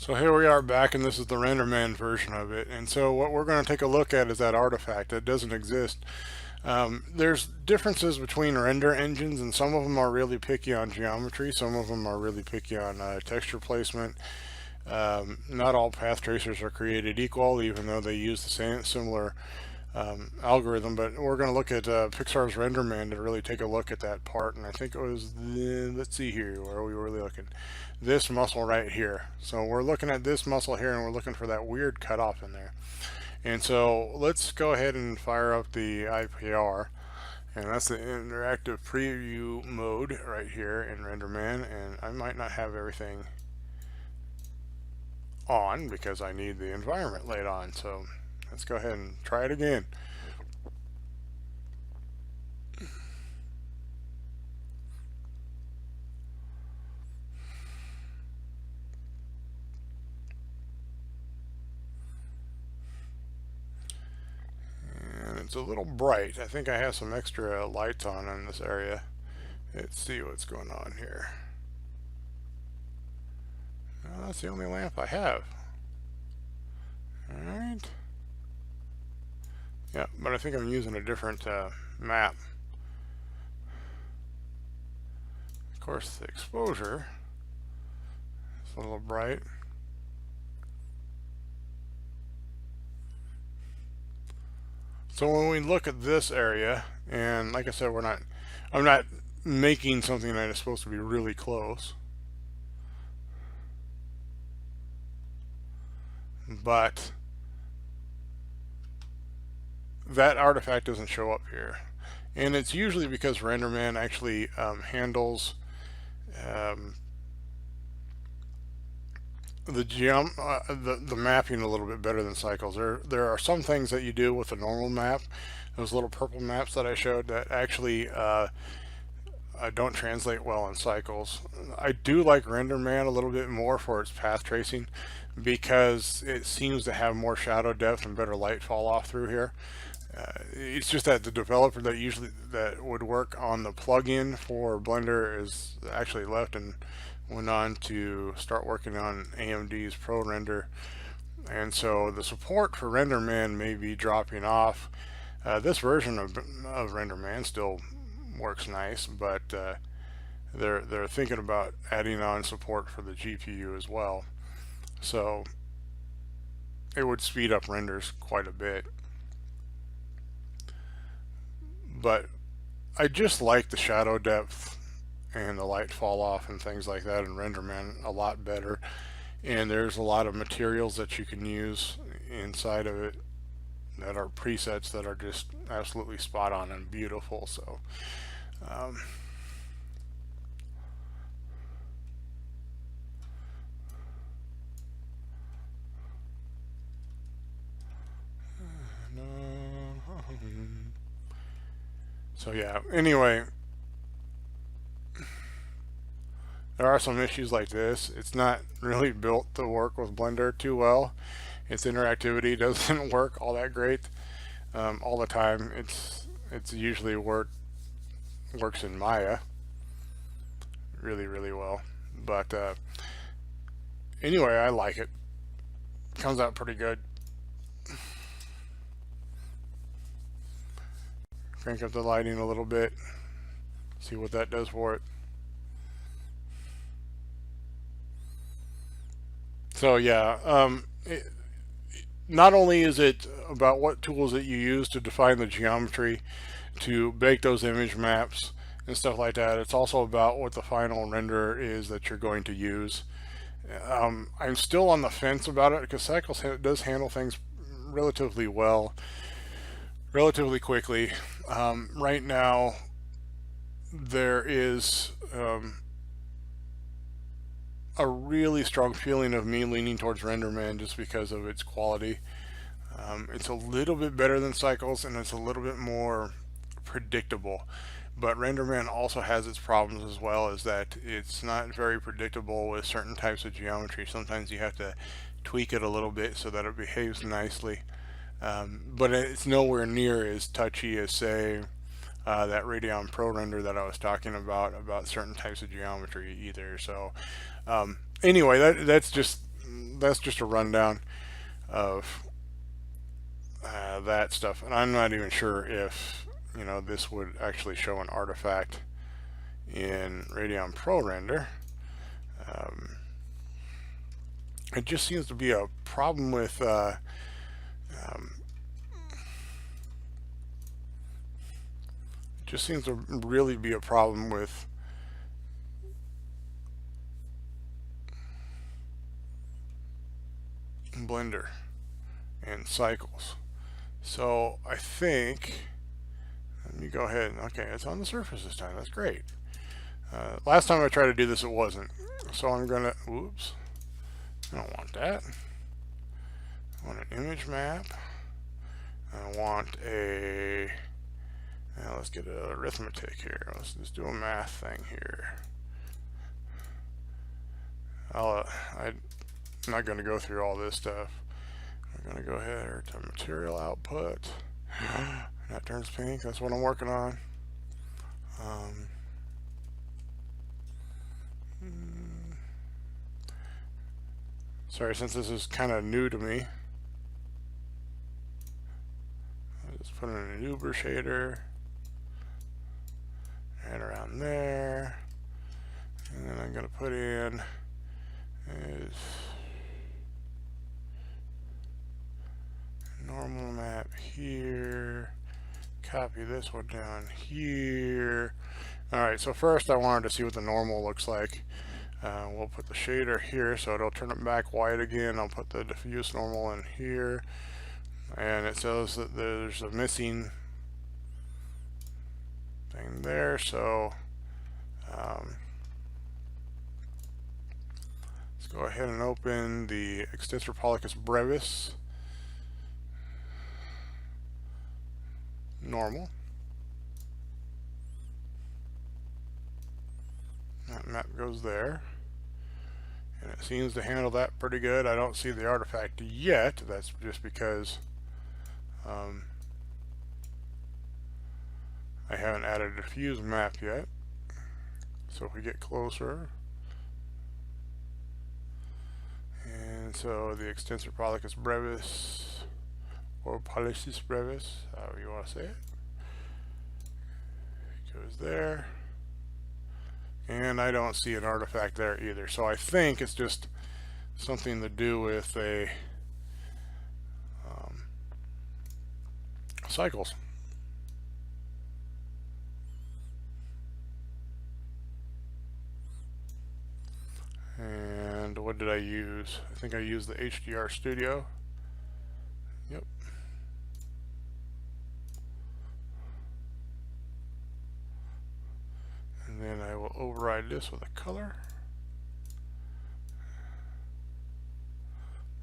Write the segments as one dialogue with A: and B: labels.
A: So here we are back, and this is the RenderMan version of it. And so what we're going to take a look at is that artifact that doesn't exist. There's differences between render engines, and some of them are really picky on geometry, some of them are really picky on texture placement. Not all path tracers are created equal, even though they use the same similar algorithm. But we're going to look at Pixar's RenderMan to really take a look at that part. And I think it was let's see here, where are we really looking? This muscle right here. So we're looking at this muscle here, and we're looking for that weird cutoff in there. And so let's go ahead and fire up the IPR, and that's the interactive preview mode right here in RenderMan. And I might not have everything on because I need the environment laid on. So let's go ahead and try it again. And it's a little bright. I think I have some extra lights on in this area. Let's see what's going on here. Well, that's the only lamp I have. Alright. Yeah, but I think I'm using a different map. Of course, the exposure is a little bright. So when we look at this area, and like I said, I'm not making something that is supposed to be really close. But that artifact doesn't show up here. And it's usually because RenderMan actually handles the mapping a little bit better than Cycles. There are some things that you do with a normal map, those little purple maps that I showed, that actually don't translate well in Cycles. I do like RenderMan a little bit more for its path tracing because it seems to have more shadow depth and better light fall off through here. It's just that the developer that would work on the plugin for Blender is actually left and went on to start working on AMD's ProRender, and so the support for RenderMan may be dropping off. This version of RenderMan still works nice, but they're thinking about adding on support for the GPU as well, so it would speed up renders quite a bit. But I just like the shadow depth and the light fall off and things like that in RenderMan a lot better. And there's a lot of materials that you can use inside of it that are presets that are just absolutely spot on and beautiful. So So yeah, anyway, there are some issues like this. It's not really built to work with Blender too well. Its interactivity doesn't work all that great all the time. It's usually works in Maya really well. But anyway, I like it. Comes out pretty good. Crank up the lighting a little bit, see what that does for it. So yeah, not only is it about what tools that you use to define the geometry, to bake those image maps and stuff like that, it's also about what the final render is that you're going to use. I'm still on the fence about it because Cycles does handle things relatively well, relatively quickly. Right now there is a really strong feeling of me leaning towards RenderMan just because of its quality. It's a little bit better than Cycles, and it's a little bit more predictable. But RenderMan also has its problems as well, is that it's not very predictable with certain types of geometry. Sometimes you have to tweak it a little bit so that it behaves nicely. But it's nowhere near as touchy as, say, that Radeon ProRender that I was talking about certain types of geometry either. So anyway, that's just that's just a rundown of that stuff, and I'm not even sure if this would actually show an artifact in Radeon ProRender. It just seems to be a problem with just seems to really be a problem with Blender and cycles. So I think, let me go ahead and, okay, it's on the surface this time. That's great. Last time I tried to do this, it wasn't. So I'm gonna, whoops, I don't want that. I want an image map. I want a, now let's get an arithmetic here. Let's just do a math thing here. I'm not going to go through all this stuff. We're going to go ahead to material output. That turns pink. That's what I'm working on. Sorry, since this is kind of new to me, I'll just put in an Uber shader and around there, and then I'm going to put in is normal map here, copy this one down here. Alright, so first I wanted to see what the normal looks like. We'll put the shader here so it'll turn it back white again. I'll put the diffuse normal in here, and it says that there's a missing thing there, so let's go ahead and open the extensor pollicus brevis normal. That map goes there, and it seems to handle that pretty good. I don't see the artifact yet. That's just because I haven't added a diffuse map yet. So if we get closer, and so the extensor pollicus brevis, or pollicus brevis, however you want to say it, goes there. And I don't see an artifact there either. So I think it's just something to do with a cycles. And what did I use? I think I used the HDR Studio. Yep. And then I will override this with a color.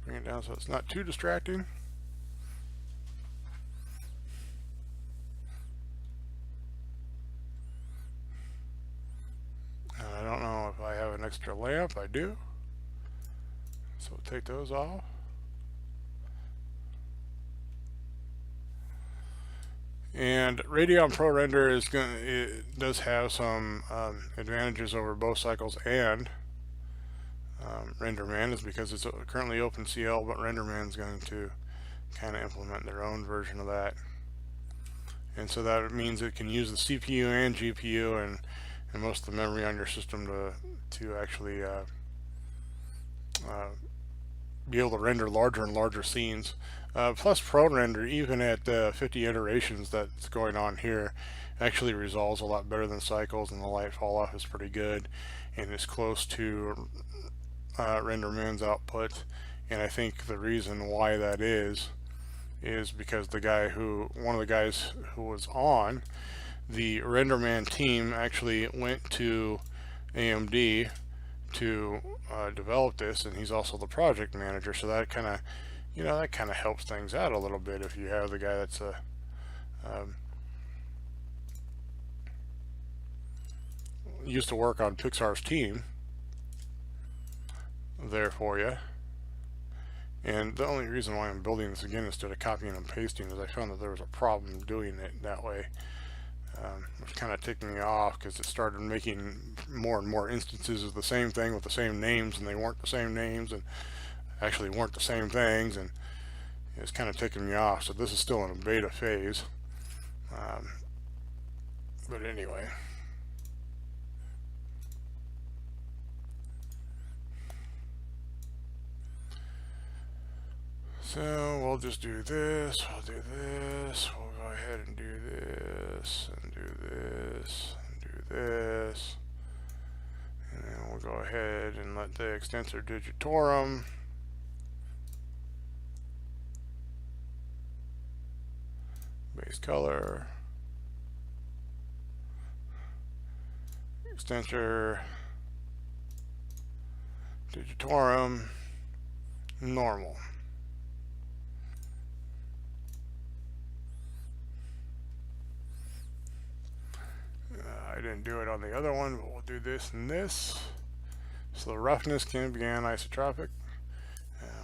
A: Bring it down so it's not too distracting. And I don't know if I have an extra lamp. I do. So we'll take those off. And Radeon ProRender is it does have some advantages over both cycles and RenderMan, is because it's currently OpenCL, but RenderMan is going to kind of implement their own version of that. And so that means it can use the CPU and GPU and most of the memory on your system to actually be able to render larger and larger scenes. Plus ProRender, even at 50 iterations that's going on here, actually resolves a lot better than cycles, and the light fall off is pretty good and is close to RenderMan's output. And I think the reason why that is because one of the guys who was on the RenderMan team actually went to AMD to develop this, and he's also the project manager, so that kind of helps things out a little bit if you have the guy that's used to work on Pixar's team there for you. And the only reason why I'm building this again instead of copying and pasting is I found that there was a problem doing it that way. Which kind of ticked me off because it started making more and more instances of the same thing with the same names, and they weren't the same names, and actually weren't the same things, and it's kind of ticking me off. So this is still in a beta phase. But anyway. So we'll just do this, we'll do this, we'll go ahead and do this, and do this, and do this. And then we'll go ahead and let the extensor digitorum base color, extensor digitorum normal. I didn't do it on the other one, but we'll do this and this. So the roughness can be anisotropic.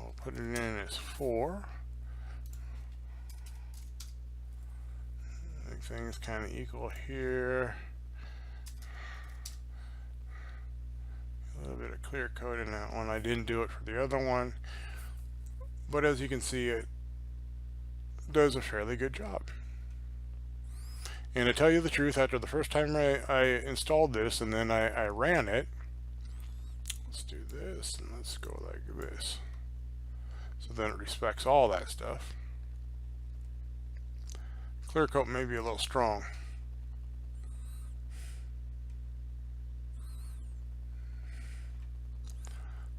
A: We'll put it in as 4. Make things kind of equal here. A little bit of clear coat in that one. I didn't do it for the other one, but as you can see, it does a fairly good job. And to tell you the truth, after the first time I installed this and then I ran it, let's do this and let's go like this. So then it respects all that stuff. Clear coat may be a little strong.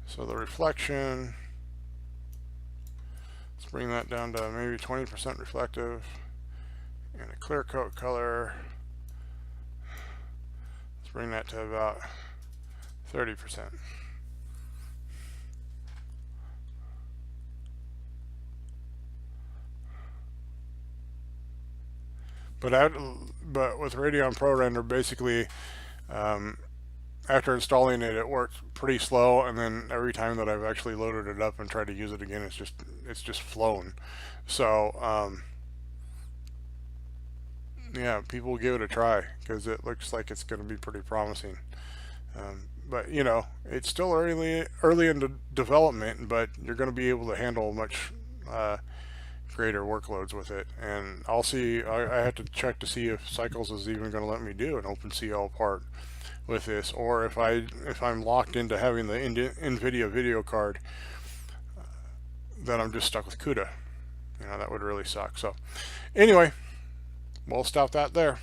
A: So the reflection, let's bring that down to maybe 20% reflective. And a clear coat color, let's bring that to about 30%. But with Radeon ProRender, basically, after installing it, it worked pretty slow, and then every time that I've actually loaded it up and tried to use it again, it's just flown. So yeah, people give it a try because it looks like it's going to be pretty promising. But you know, it's still early into development, but you're going to be able to handle much greater workloads with it. And I'll see. I have to check to see if Cycles is even going to let me do an OpenCL part with this, or if I'm locked into having the NVIDIA video card, then I'm just stuck with CUDA. You know, that would really suck. So anyway, we'll stop that there.